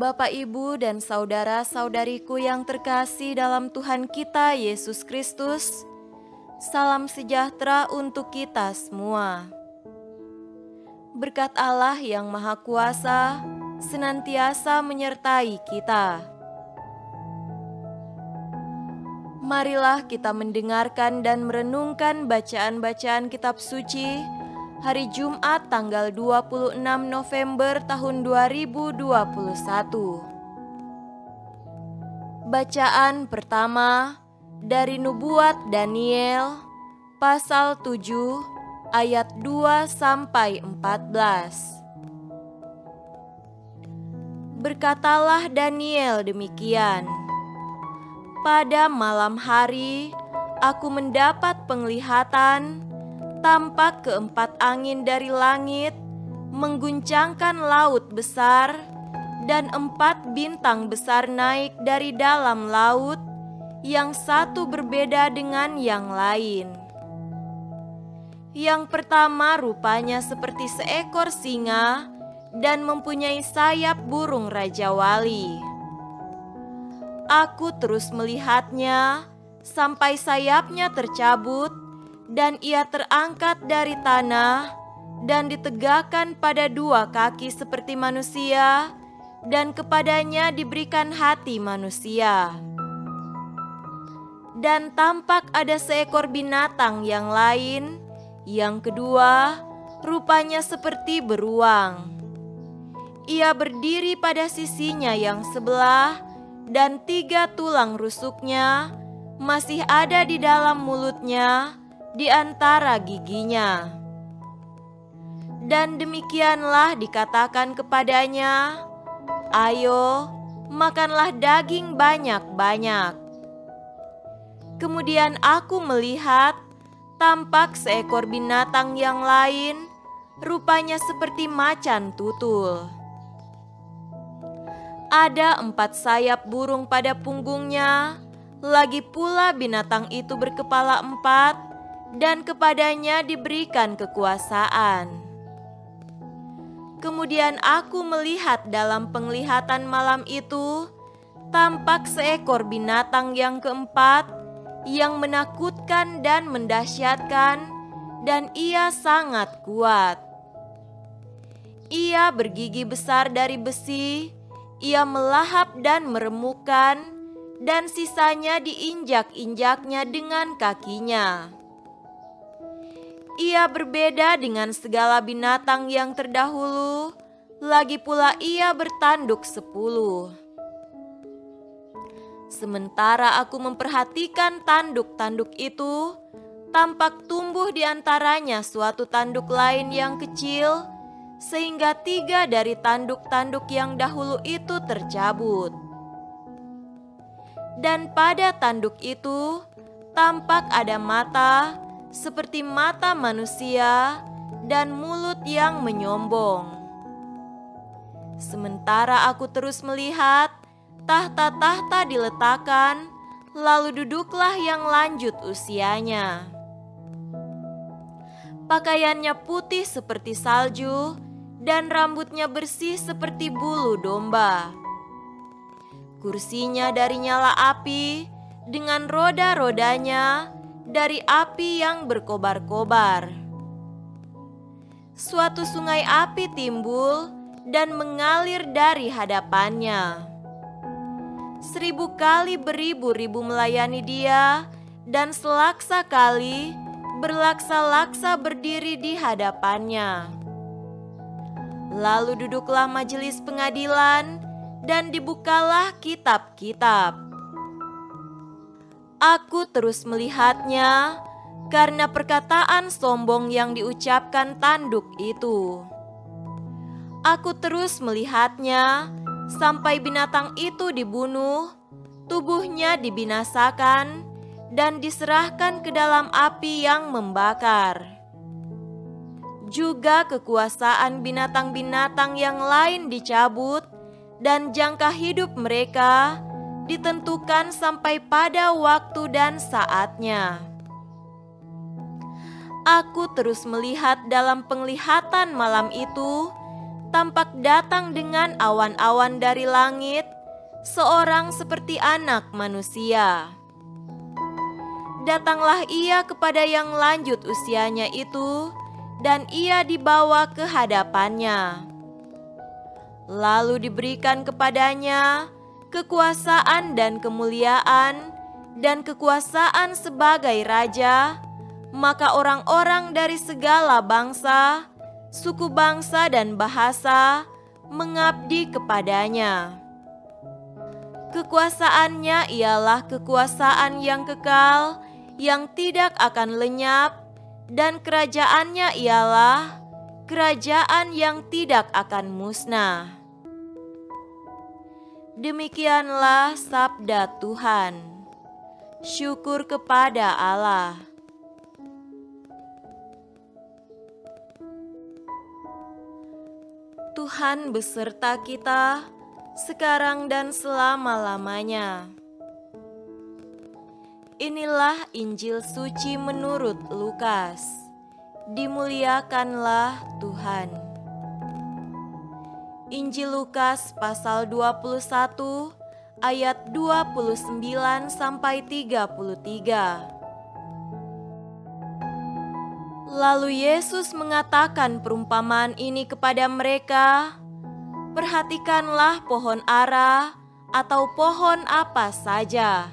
Bapak, Ibu, dan saudara-saudariku yang terkasih dalam Tuhan kita Yesus Kristus, salam sejahtera untuk kita semua. Berkat Allah yang Maha Kuasa senantiasa menyertai kita. Marilah kita mendengarkan dan merenungkan bacaan-bacaan kitab suci hari Jumat tanggal 26 November tahun 2021. Bacaan pertama dari Nubuat Daniel pasal 7 ayat 2 sampai 14. Berkatalah Daniel demikian: pada malam hari aku mendapat penglihatan, tampak keempat angin dari langit mengguncangkan laut besar, dan 4 bintang besar naik dari dalam laut, yang satu berbeda dengan yang lain. Yang pertama rupanya seperti seekor singa dan mempunyai sayap burung rajawali. Aku terus melihatnya sampai sayapnya tercabut dan ia terangkat dari tanah dan ditegakkan pada 2 kaki seperti manusia, dan kepadanya diberikan hati manusia. Dan tampak ada seekor binatang yang lain, yang kedua rupanya seperti beruang. Ia berdiri pada sisinya yang sebelah, dan 3 tulang rusuknya masih ada di dalam mulutnya di antara giginya. Dan demikianlah dikatakan kepadanya, "Ayo, makanlah daging banyak-banyak." Kemudian aku melihat tampak seekor binatang yang lain, rupanya seperti macan tutul. Ada 4 sayap burung pada punggungnya, lagi pula binatang itu berkepala 4, dan kepadanya diberikan kekuasaan. Kemudian aku melihat dalam penglihatan malam itu, tampak seekor binatang yang keempat, yang menakutkan dan mendahsyatkan, dan ia sangat kuat. Ia bergigi besar dari besi, ia melahap dan meremukkan, dan sisanya diinjak-injaknya dengan kakinya. Ia berbeda dengan segala binatang yang terdahulu, lagi pula ia bertanduk 10. Sementara aku memperhatikan tanduk-tanduk itu, tampak tumbuh di antaranya suatu tanduk lain yang kecil, sehingga 3 dari tanduk-tanduk yang dahulu itu tercabut. Dan pada tanduk itu tampak ada mata seperti mata manusia dan mulut yang menyombong. Sementara aku terus melihat, tahta-tahta diletakkan, lalu duduklah yang lanjut usianya. Pakaiannya putih seperti salju, dan rambutnya bersih seperti bulu domba. Kursinya dari nyala api, dengan roda-rodanya dari api yang berkobar-kobar. Suatu sungai api timbul dan mengalir dari hadapannya. 1000 kali beribu-ribu melayani dia, dan selaksa kali berlaksa-laksa berdiri di hadapannya. Lalu duduklah majelis pengadilan, dan dibukalah kitab-kitab. Aku terus melihatnya karena perkataan sombong yang diucapkan tanduk itu. Aku terus melihatnya sampai binatang itu dibunuh, tubuhnya dibinasakan, dan diserahkan ke dalam api yang membakar. Juga kekuasaan binatang-binatang yang lain dicabut, dan jangka hidup mereka ditentukan sampai pada waktu dan saatnya. Aku terus melihat dalam penglihatan malam itu tampak datang dengan awan-awan dari langit, seorang seperti Anak Manusia. Datanglah ia kepada yang lanjut usianya itu, dan ia dibawa ke hadapannya. Lalu diberikan kepadanya kekuasaan dan kemuliaan dan kekuasaan sebagai raja, maka orang-orang dari segala bangsa, suku bangsa dan bahasa mengabdi kepadanya. Kekuasaannya ialah kekuasaan yang kekal, yang tidak akan lenyap, dan kerajaannya ialah kerajaan yang tidak akan musnah. Demikianlah sabda Tuhan. Syukur kepada Allah. Tuhan beserta kita, sekarang dan selama-lamanya. Inilah Injil suci menurut Lukas. Dimuliakanlah Tuhan. Injil Lukas pasal 21 ayat 29 sampai 33. Lalu Yesus mengatakan perumpamaan ini kepada mereka, "Perhatikanlah pohon ara atau pohon apa saja.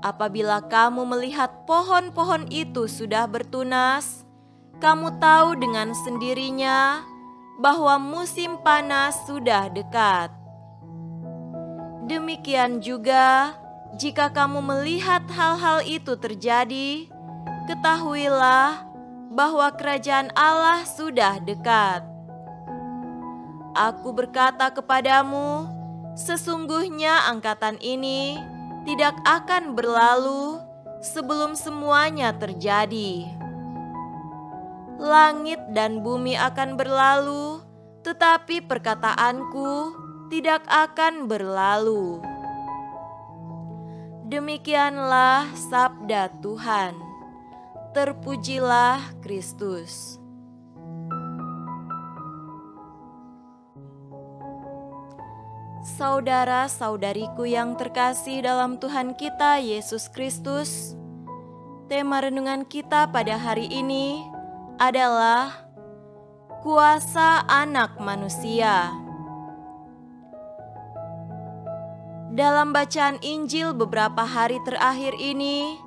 Apabila kamu melihat pohon-pohon itu sudah bertunas, kamu tahu dengan sendirinya bahwa musim panas sudah dekat. Demikian juga, jika kamu melihat hal-hal itu terjadi, ketahuilah bahwa kerajaan Allah sudah dekat. Aku berkata kepadamu, sesungguhnya angkatan ini tidak akan berlalu sebelum semuanya terjadi. Langit dan bumi akan berlalu, tetapi perkataanku tidak akan berlalu." Demikianlah sabda Tuhan. Terpujilah Kristus. Saudara-saudariku yang terkasih dalam Tuhan kita Yesus Kristus, tema renungan kita pada hari ini adalah kuasa Anak Manusia. Dalam bacaan Injil beberapa hari terakhir ini,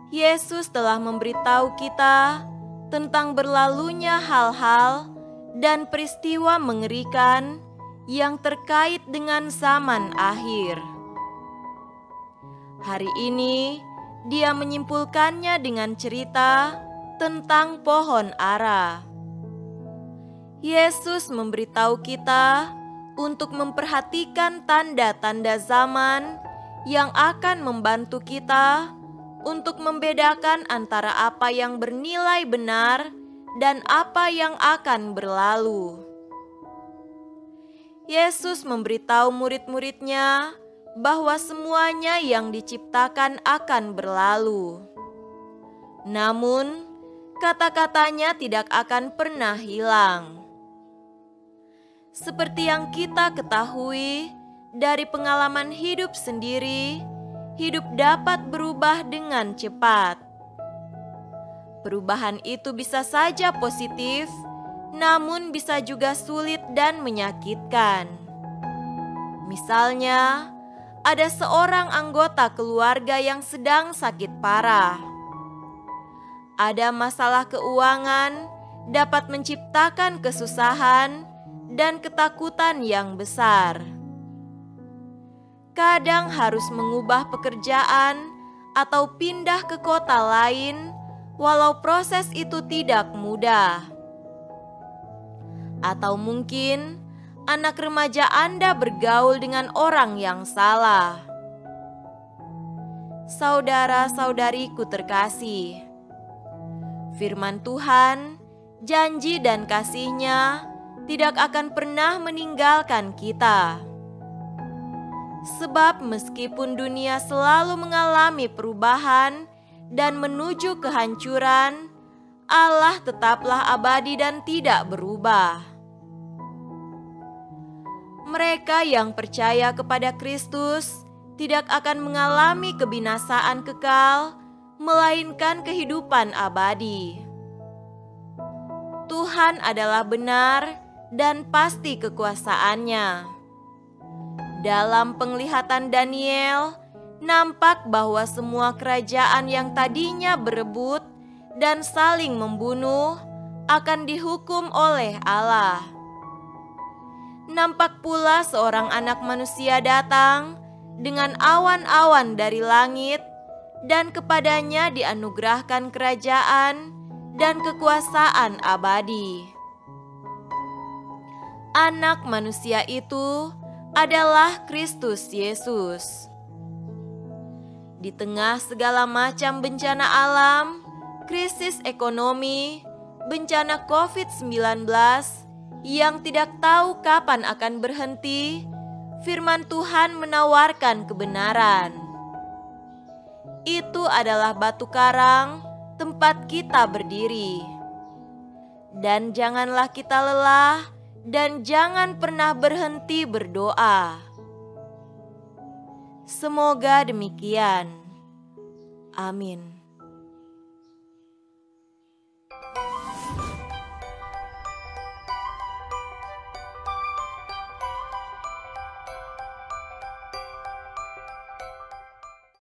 Yesus telah memberitahu kita tentang berlalunya hal-hal dan peristiwa mengerikan yang terkait dengan zaman akhir. Hari ini, Dia menyimpulkannya dengan cerita tentang pohon ara. Yesus memberitahu kita untuk memperhatikan tanda-tanda zaman yang akan membantu kita untuk membedakan antara apa yang bernilai benar dan apa yang akan berlalu. Yesus memberitahu murid-muridnya bahwa semuanya yang diciptakan akan berlalu. Namun, kata-katanya tidak akan pernah hilang. Seperti yang kita ketahui dari pengalaman hidup sendiri, hidup dapat berubah dengan cepat. Perubahan itu bisa saja positif, namun bisa juga sulit dan menyakitkan. Misalnya, ada seorang anggota keluarga yang sedang sakit parah. Ada masalah keuangan dapat menciptakan kesusahan dan ketakutan yang besar. Kadang harus mengubah pekerjaan atau pindah ke kota lain, walau proses itu tidak mudah. Atau mungkin anak remaja Anda bergaul dengan orang yang salah. Saudara-saudariku terkasih, firman Tuhan, janji dan kasih-Nya tidak akan pernah meninggalkan kita. Sebab meskipun dunia selalu mengalami perubahan dan menuju kehancuran, Allah tetaplah abadi dan tidak berubah. Mereka yang percaya kepada Kristus tidak akan mengalami kebinasaan kekal, melainkan kehidupan abadi. Tuhan adalah benar dan pasti kekuasaannya. Dalam penglihatan Daniel, nampak bahwa semua kerajaan yang tadinya berebut dan saling membunuh akan dihukum oleh Allah. Nampak pula seorang anak manusia datang dengan awan-awan dari langit, dan kepadanya dianugerahkan kerajaan dan kekuasaan abadi. Anak manusia itu adalah Kristus Yesus. Di tengah segala macam bencana alam, krisis ekonomi, bencana COVID-19 yang tidak tahu kapan akan berhenti, firman Tuhan menawarkan kebenaran. Itu adalah batu karang tempat kita berdiri. Dan janganlah kita lelah dan jangan pernah berhenti berdoa. Semoga demikian. Amin.